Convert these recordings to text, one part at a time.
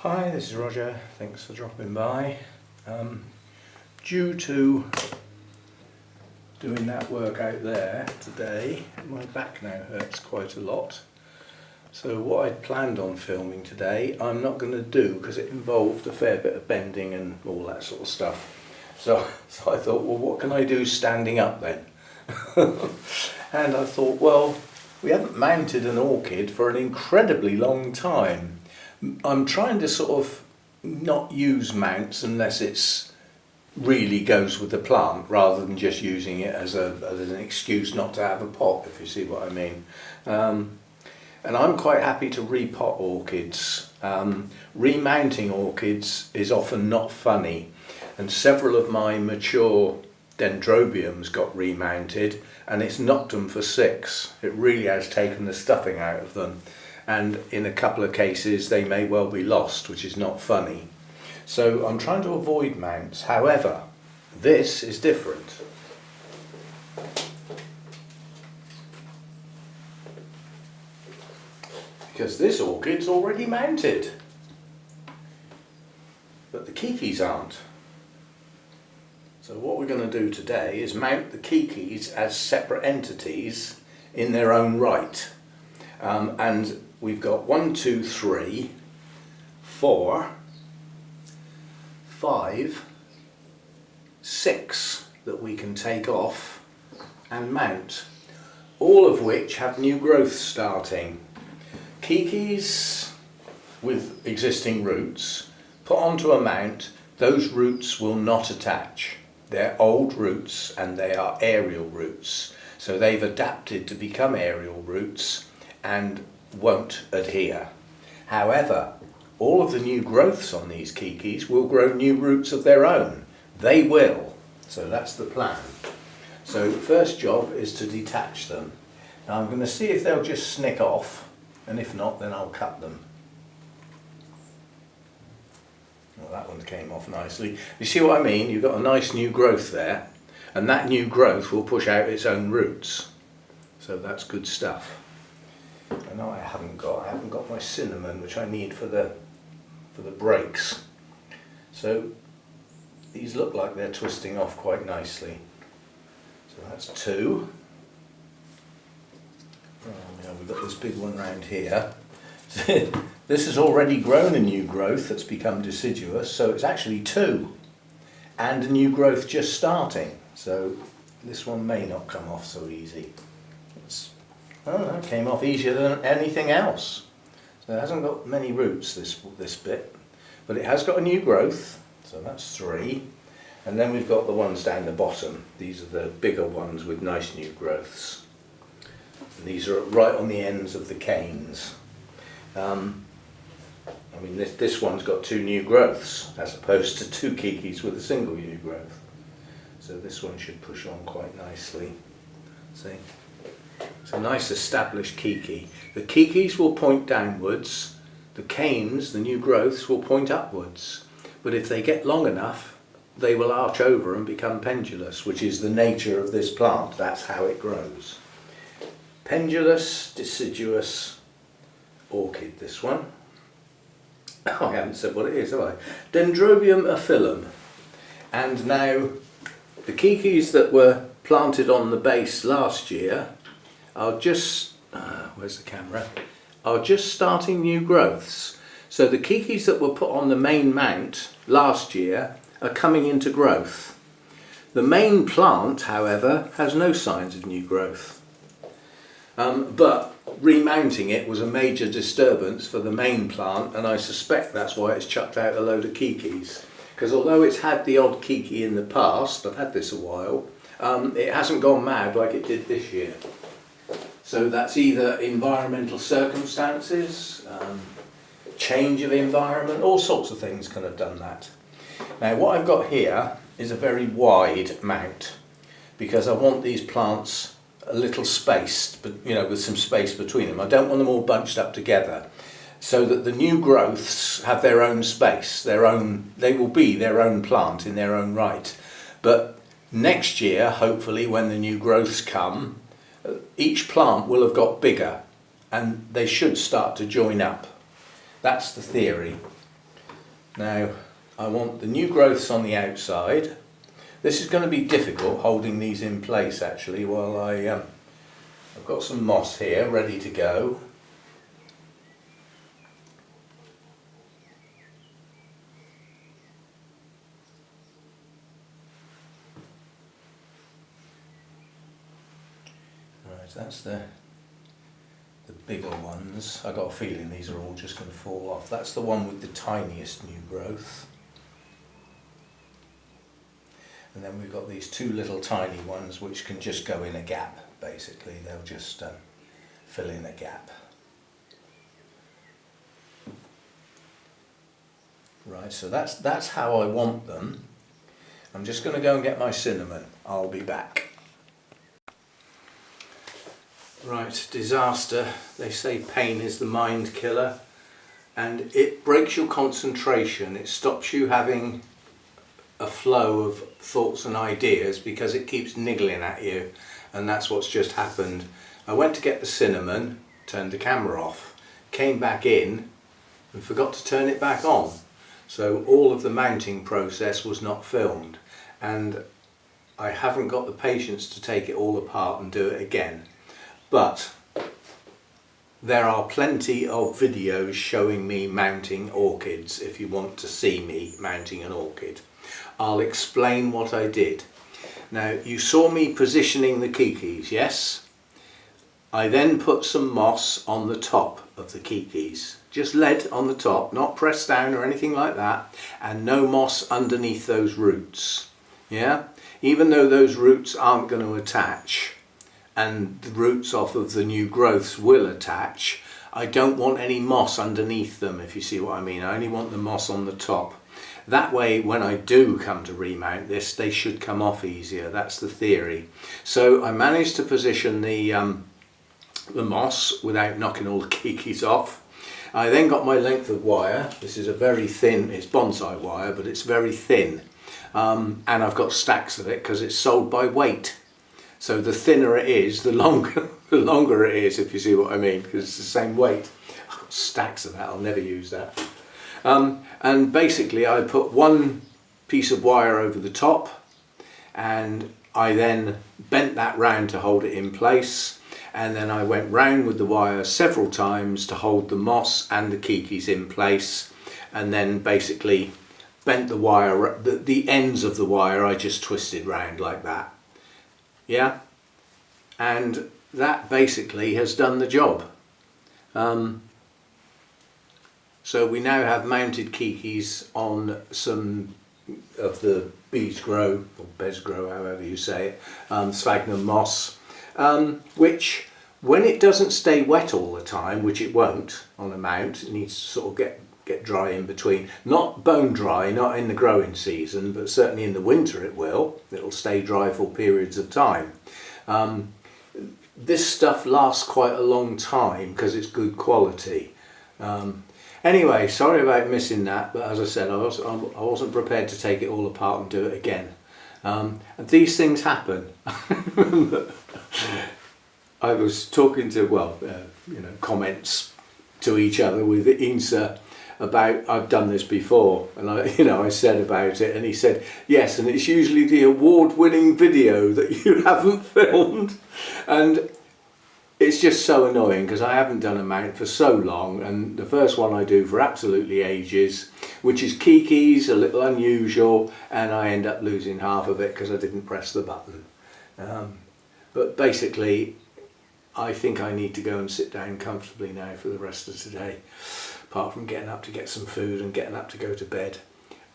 Hi, this is Roger. Thanks for dropping by. Due to doing that work out there today, my back now hurts quite a lot. So what I'd planned on filming today, I'm not going to do because it involved a fair bit of bending and all that sort of stuff. So I thought, well, what can I do standing up then? And I thought, well, we haven't mounted an orchid for an incredibly long time. I'm trying to sort of not use mounts unless it's really goes with the plant, rather than just using it as an excuse not to have a pot, if you see what I mean. And I'm quite happy to repot orchids. Remounting orchids is often not funny, and several of my mature Dendrobiums got remounted and it's knocked them for six. It really has taken the stuffing out of them. And in a couple of cases they may well be lost, which is not funny. So I'm trying to avoid mounts. However, this is different. Because this orchid's already mounted. But the Keikis aren't. So what we're going to do today is mount the Keikis as separate entities in their own right. And we've got 1, 2, 3, 4, 5, 6 that we can take off and mount, all of which have new growth starting. Keikis with existing roots, put onto a mount, those roots will not attach. They're old roots and they are aerial roots. So they've adapted to become aerial roots and won't adhere. However, all of the new growths on these Keikis will grow new roots of their own. They will. So that's the plan. So the first job is to detach them. Now I'm going to see if they'll just snick off, and if not, then I'll cut them. Well, that one came off nicely. You see what I mean? You've got a nice new growth there, and that new growth will push out its own roots. So that's good stuff. I know I haven't got my cinnamon, which I need for the breaks. So these look like they're twisting off quite nicely. So that's 2. Now we've got this big one round here. This has already grown a new growth that's become deciduous, so it's actually 2. And a new growth just starting. So this one may not come off so easy. That came off easier than anything else. So it hasn't got many roots, this bit, but it has got a new growth, so that's 3. And then we've got the ones down the bottom. These are the bigger ones with nice new growths. And these are right on the ends of the canes. I mean, this one's got 2 new growths as opposed to 2 Keikis with a single new growth. So this one should push on quite nicely. See? It's a nice established Keiki. The Keikis will point downwards, the canes, the new growths, will point upwards. But if they get long enough, they will arch over and become pendulous, which is the nature of this plant. That's how it grows. Pendulous, deciduous orchid, this one. Oh, I haven't said what it is, have I? Dendrobium aphyllum. And now, the Keikis that were planted on the base last year are just, where's the camera? Are just starting new growths. So the Keikis that were put on the main mount last year are coming into growth. The main plant, however, has no signs of new growth. But remounting it was a major disturbance for the main plant, and I suspect that's why it's chucked out a load of Keikis. Because although it's had the odd Keiki in the past, I've had this a while, it hasn't gone mad like it did this year. So that's either environmental circumstances, change of environment, all sorts of things can have done that. Now what I've got here is a very wide mount, because I want these plants a little spaced, but with some space between them. I don't want them all bunched up together, so that the new growths have their own space, they will be their own plant in their own right. But next year, hopefully, when the new growths come, each plant will have got bigger and they should start to join up. That's the theory. Now I want the new growths on the outside. This is going to be difficult holding these in place actually while I've got some moss here ready to go. Right, that's the bigger ones. I got a feeling these are all just going to fall off. That's the one with the tiniest new growth. And then we've got these two little tiny ones which can just go in a gap, basically. They'll just fill in a gap. Right, so that's how I want them. I'm just going to go and get my cinnamon. I'll be back. Right, disaster. They say pain is the mind killer, and it breaks your concentration. It stops you having a flow of thoughts and ideas because it keeps niggling at you, and that's what's just happened. I went to get the cinnamon, turned the camera off, came back in and forgot to turn it back on. So all of the mounting process was not filmed, and I haven't got the patience to take it all apart and do it again. But there are plenty of videos showing me mounting orchids if you want to see me mounting an orchid. I'll explain what I did. Now, you saw me positioning the Keikis, yes? I then put some moss on the top of the Keikis. Just lead on the top, not pressed down or anything like that, and no moss underneath those roots. Yeah? Even though those roots aren't going to attach, and the roots off of the new growths will attach, I don't want any moss underneath them, if you see what I mean. I only want the moss on the top. That way, when I do come to remount this, they should come off easier. That's the theory. So I managed to position the moss without knocking all the Keikis off. I then got my length of wire. This is a very thin, it's bonsai wire, but it's very thin. And I've got stacks of it because it's sold by weight. So the thinner it is, the longer it is, if you see what I mean, because it's the same weight. I've got stacks of that, I'll never use that. And basically I put one piece of wire over the top, and I then bent that round to hold it in place, and then I went round with the wire several times to hold the moss and the Keikis in place, and then basically bent the wire, the ends of the wire I just twisted round like that. Yeah, and that basically has done the job. So we now have mounted Keikis on some of the bees grow, or bez grow, however you say it, sphagnum moss, which when it doesn't stay wet all the time, which it won't on a mount, it needs to sort of get dry in between. Not bone dry, not in the growing season, but certainly in the winter it will. It'll stay dry for periods of time. This stuff lasts quite a long time because it's good quality. Anyway, sorry about missing that, but as I said, I wasn't prepared to take it all apart and do it again. And these things happen. I was talking to, comments to each other with Insa about, I've done this before, and I said about it, and he said, yes, and it's usually the award-winning video that you haven't filmed. And it's just so annoying because I haven't done a mount for so long, and the first one I do for absolutely ages, which is Keikis, a little unusual, and I end up losing half of it because I didn't press the button. But basically, I think I need to go and sit down comfortably now for the rest of today, apart from getting up to get some food and getting up to go to bed.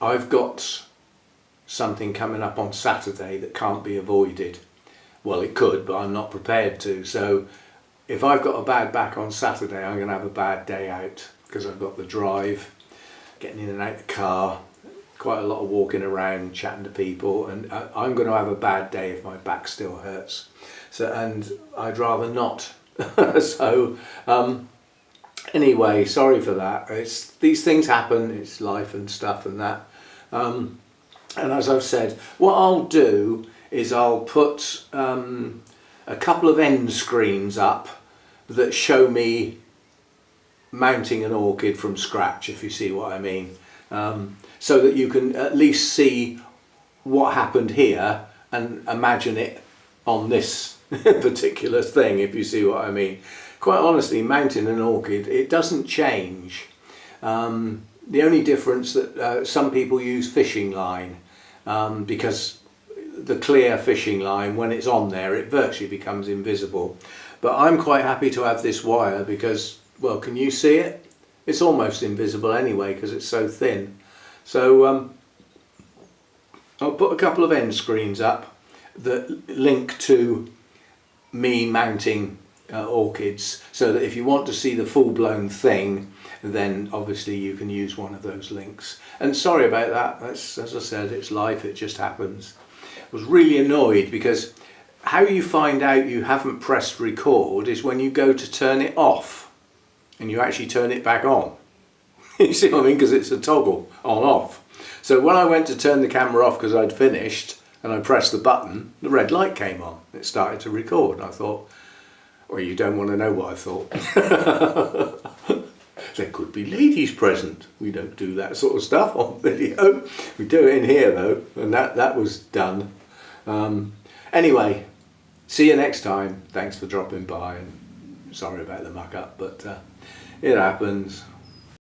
I've got something coming up on Saturday that can't be avoided. Well, it could, but I'm not prepared to. So if I've got a bad back on Saturday, I'm going to have a bad day out because I've got the drive, getting in and out the car, quite a lot of walking around, chatting to people, and I'm going to have a bad day if my back still hurts. So, and I'd rather not. So anyway, sorry for that. These things happen. It's life and stuff and that. And as I've said, what I'll do is I'll put a couple of end screens up that show me mounting an orchid from scratch, if you see what I mean. so that you can at least see what happened here and imagine it on this particular thing, if you see what I mean. Quite honestly, mounting an orchid, it doesn't change. The only difference that some people use fishing line, because the clear fishing line, when it's on there, it virtually becomes invisible. But I'm quite happy to have this wire because, well, can you see it? It's almost invisible anyway because it's so thin. So I'll put a couple of end screens up that link to me mounting orchids, so that if you want to see the full-blown thing, then obviously you can use one of those links. And sorry about that, that's, as I said, it's life, it just happens. I was really annoyed because how you find out you haven't pressed record is when you go to turn it off and you actually turn it back on. You see what I mean? Because it's a toggle on off. So when I went to turn the camera off because I'd finished and I pressed the button, the red light came on. It started to record. I thought, well, you don't want to know what I thought. There could be ladies present. We don't do that sort of stuff on video. We do it in here though, and that was done. Anyway, see you next time. Thanks for dropping by, and sorry about the muck up, but it happens.